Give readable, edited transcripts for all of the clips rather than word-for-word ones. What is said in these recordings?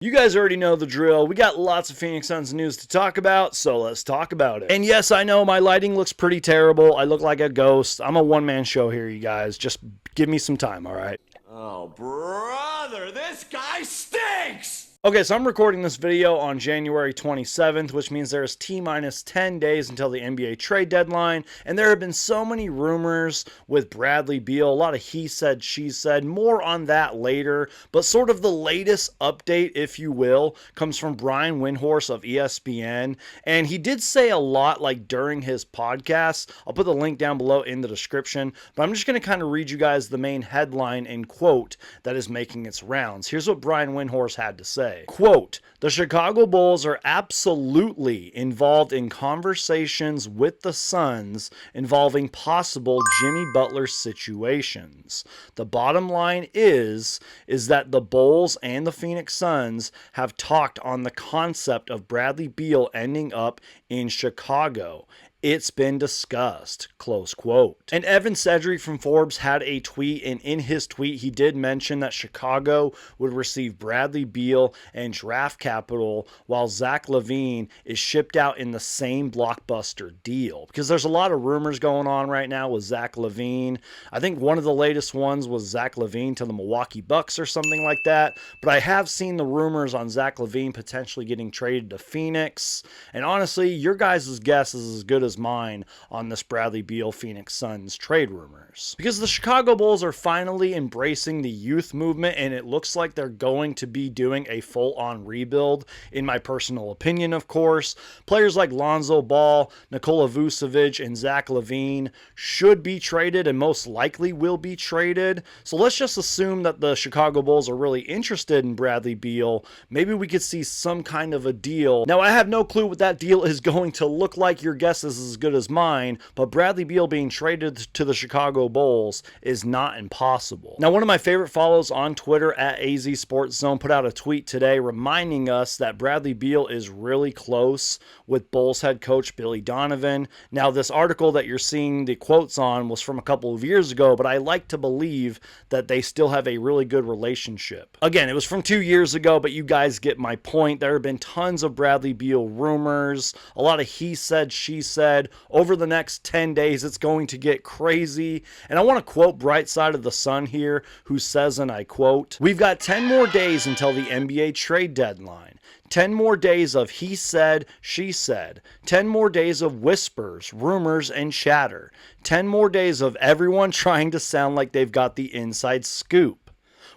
You guys already know the drill. We got lots of Phoenix Suns news to talk about, so let's talk about it. And yes, I know my lighting looks pretty terrible. I look like a ghost. I'm a one-man show here, you guys. Just give me some time, all right? Oh, brother, this guy stinks! Okay, so I'm recording this video on January 27th, which means there's T-minus 10 days until the NBA trade deadline, and there have been so many rumors with Bradley Beal, a lot of he said, she said, more on that later, but sort of the latest update, if you will, comes from Brian Windhorst of ESPN, and he did say a lot like during his podcast. I'll put the link down below in the description, but I'm just going to kind of read you guys the main headline and quote that is making its rounds. Here's what Brian Windhorst had to say. Quote, "The Chicago Bulls are absolutely involved in conversations with the Suns involving possible Jimmy Butler situations. The bottom line is that the Bulls and the Phoenix Suns have talked on the concept of Bradley Beal ending up in Chicago. It's been discussed," close quote. And Evan Sedgwick from Forbes had a tweet, and in his tweet he did mention that Chicago would receive Bradley Beal and draft capital while Zach LaVine is shipped out in the same blockbuster deal. Because there's a lot of rumors going on right now with Zach LaVine. I think one of the latest ones was Zach LaVine to the Milwaukee Bucks or something like that. But I have seen the rumors on Zach LaVine potentially getting traded to Phoenix. And honestly, your guys' guess is as good as mine on this Bradley Beal Phoenix Suns trade rumors. Because the Chicago Bulls are finally embracing the youth movement, and it looks like they're going to be doing a full-on rebuild, in my personal opinion, of course. Players like Lonzo Ball, Nikola Vucevic, and Zach LaVine should be traded and most likely will be traded. So let's just assume that the Chicago Bulls are really interested in Bradley Beal. Maybe we could see some kind of a deal. Now, I have no clue what that deal is going to look like. Your guess is as good as mine, but Bradley Beal being traded to the Chicago Bulls is not impossible. Now, one of my favorite follows on Twitter at AZ Sports Zone put out a tweet today reminding us that Bradley Beal is really close with Bulls head coach Billy Donovan. Now, this article that you're seeing the quotes on was from a couple of years ago, but I like to believe that they still have a really good relationship. Again, it was from 2 years ago, but you guys get my point. There have been tons of Bradley Beal rumors, a lot of he said, she said. Over the next 10 days, it's going to get crazy. And I want to quote Bright Side of the Sun here, who says, and I quote, "We've got 10 more days until the NBA trade deadline. 10 more days of he said, she said. 10 more days of whispers, rumors, and chatter. 10 more days of everyone trying to sound like they've got the inside scoop.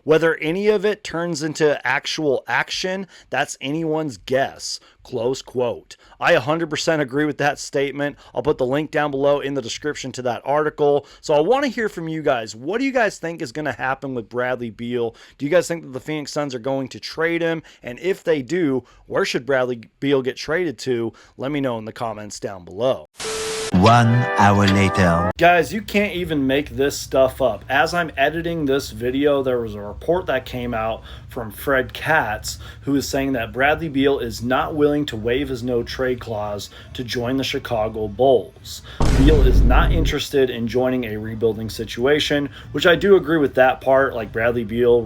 Whether any of it turns into actual action, that's anyone's guess," close quote. I 100% agree with that statement. I'll put the link down below in the description to that article. So I want to hear from you guys. What do you guys think is going to happen with Bradley Beal? Do you guys think that the Phoenix Suns are going to trade him? And if they do, where should Bradley Beal get traded to? Let me know in the comments down below. 1 hour later. Guys, you can't even make this stuff up. As I'm editing this video, there was a report that came out from Fred Katz, who is saying that Bradley Beal is not willing to waive his no-trade clause to join the Chicago Bulls. Beal is not interested in joining a rebuilding situation, which I do agree with that part. Like Bradley Beal,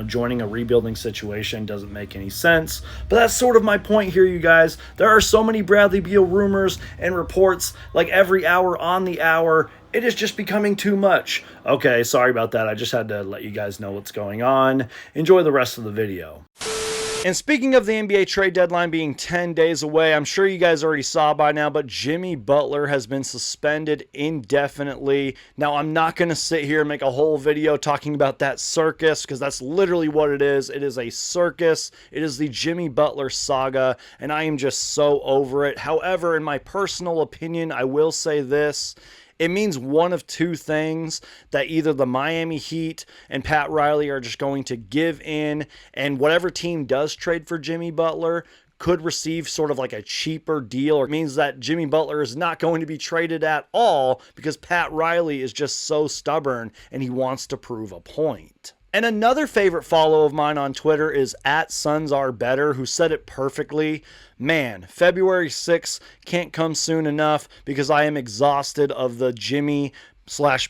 joining a rebuilding situation doesn't make any sense. But that's sort of my point here, you guys. There are so many Bradley Beal rumors and reports, like every hour on the hour. It is just becoming too much. Okay, sorry about that. I just had to let you guys know what's going on. Enjoy the rest of the video. And speaking of the NBA trade deadline being 10 days away, I'm sure you guys already saw by now, but Jimmy Butler has been suspended indefinitely. Now, I'm not going to sit here and make a whole video talking about that circus, because that's literally what it is. It is a circus. It is the Jimmy Butler saga, and I am just so over it. However, in my personal opinion, I will say this. It means one of two things, that either the Miami Heat and Pat Riley are just going to give in, and whatever team does trade for Jimmy Butler could receive sort of like a cheaper deal, or it means that Jimmy Butler is not going to be traded at all because Pat Riley is just so stubborn and he wants to prove a point. And another favorite follow of mine on Twitter is @SunsAreBetter, who said it perfectly. Man, February 6th can't come soon enough because I am exhausted of the Jimmy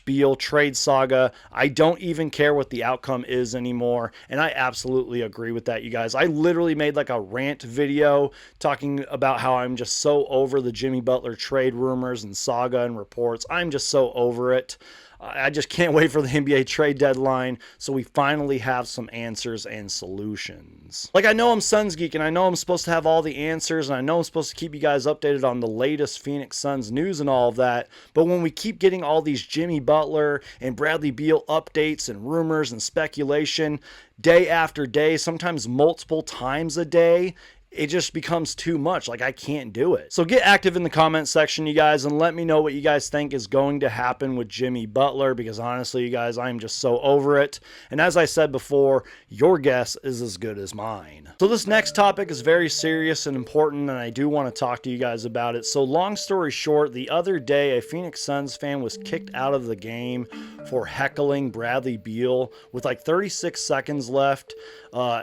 Beal trade saga. I don't even care what the outcome is anymore. And I absolutely agree with that, you guys. I literally made like a rant video talking about how I'm just so over the Jimmy Butler trade rumors and saga and reports. I'm just so over it. I just can't wait for the NBA trade deadline so we finally have some answers and solutions. Like, I know I'm Suns Geek, and I know I'm supposed to have all the answers, and I know I'm supposed to keep you guys updated on the latest Phoenix Suns news and all of that, but when we keep getting all these Jimmy Butler and Bradley Beal updates and rumors and speculation day after day, sometimes multiple times a day, it just becomes too much. Like, I can't do it. So get active in the comment section, you guys, and let me know what you guys think is going to happen with Jimmy Butler, because honestly, you guys, I'm just so over it. And as I said before, your guess is as good as mine. So this next topic is very serious and important, and I do want to talk to you guys about it. So long story short, the other day, a Phoenix Suns fan was kicked out of the game for heckling Bradley Beal with like 36 seconds left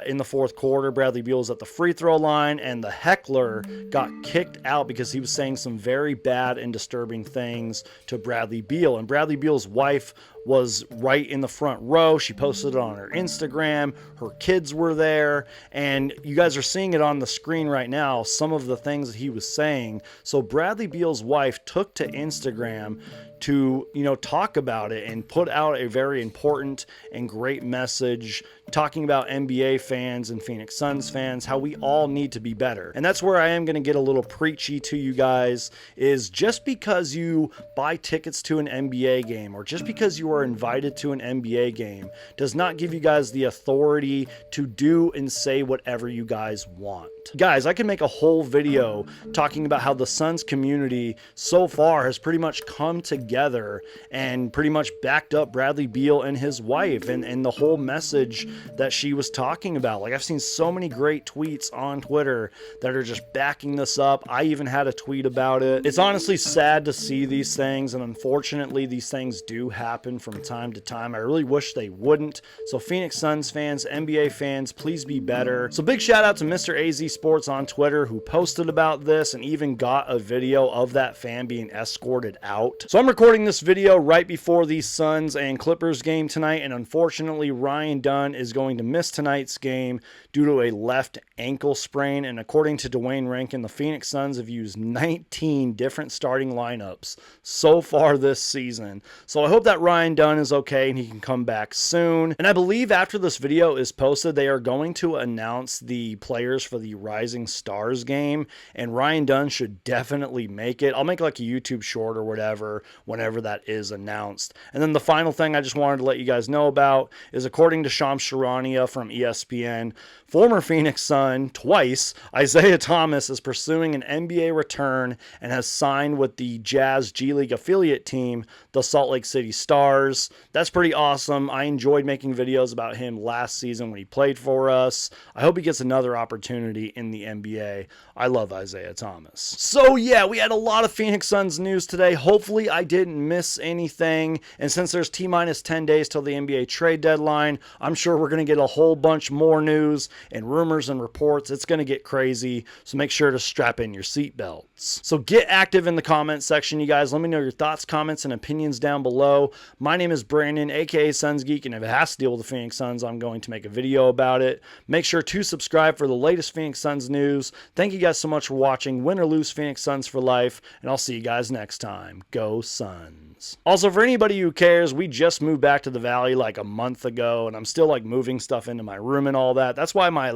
in the fourth quarter. Bradley Beal was at the free throw line, and the heckler got kicked out because he was saying some very bad and disturbing things to Bradley Beal. And Bradley Beal's wife was right in the front row. She posted it on her Instagram. Her kids were there, and you guys are seeing it on the screen right now, some of the things that he was saying. So Bradley Beal's wife took to Instagram to, talk about it and put out a very important and great message talking about NBA fans and Phoenix Suns fans, how we all need to be better. And that's where I am going to get a little preachy to you guys, is just because you buy tickets to an NBA game or just because you are invited to an NBA game does not give you guys the authority to do and say whatever you guys want. Guys, I can make a whole video talking about how the Suns community so far has pretty much come together and pretty much backed up Bradley Beal and his wife and the whole message that she was talking about. Like, I've seen so many great tweets on Twitter that are just backing this up. I even had a tweet about it. It's honestly sad to see these things, and unfortunately these things do happen from time to time. I really wish they wouldn't. So Phoenix Suns fans, NBA fans, please be better. So big shout out to Mr. AZ Sports on Twitter, who posted about this and even got a video of that fan being escorted out. So I'm recording this video right before the Suns and Clippers game tonight, and unfortunately Ryan Dunn is going to miss tonight's game due to a left ankle sprain. And according to Dwayne Rankin, the Phoenix Suns have used 19 different starting lineups so far this season. So I hope that Ryan Dunn is okay and he can come back soon. And I believe after this video is posted, they are going to announce the players for the Rising Stars game, and Ryan Dunn should definitely make it. I'll make like a YouTube short or whatever whenever that is announced. And then the final thing I just wanted to let you guys know about is, according to Shams Charania from ESPN, former Phoenix Sun twice, Isaiah Thomas is pursuing an NBA return and has signed with the Jazz G League affiliate team, the Salt Lake City Stars. That's pretty awesome. I enjoyed making videos about him last season when he played for us. I hope he gets another opportunity in the NBA. I love Isaiah Thomas. So yeah, we had a lot of Phoenix Suns news today. Hopefully I didn't miss anything. And since there's T-minus 10 days till the NBA trade deadline, I'm sure we're going to get a whole bunch more news and rumors and reports. It's going to get crazy. So make sure to strap in your seatbelts. So get active in the comment section, you guys. Let me know your thoughts, comments, and opinions down below. My name is Brandon, aka Suns Geek, and if it has to deal with the Phoenix Suns, I'm going to make a video about it. Make sure to subscribe for the latest Phoenix Suns news. Thank you guys so much for watching. Win or lose, Phoenix Suns for life, and I'll see you guys next time. Go Suns. Also, for anybody who cares, we just moved back to the Valley like a month ago, and I'm still like moving stuff into my room and all that. That's why my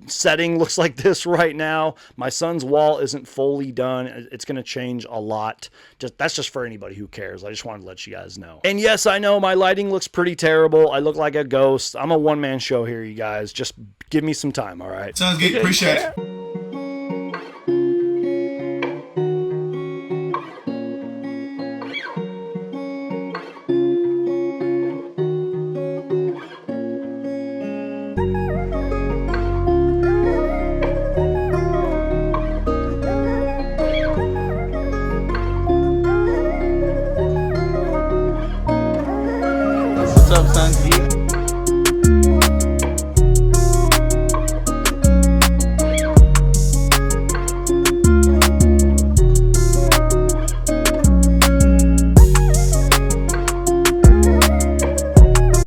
setting looks like this right now. My son's wall isn't fully done. It's going to change a lot. That's just for anybody who cares. I just wanted to let you guys know. And yes, I know my lighting looks pretty terrible. I look like a ghost. I'm a one-man show here, you guys. Just give me some time, all right? Sounds good. Appreciate it.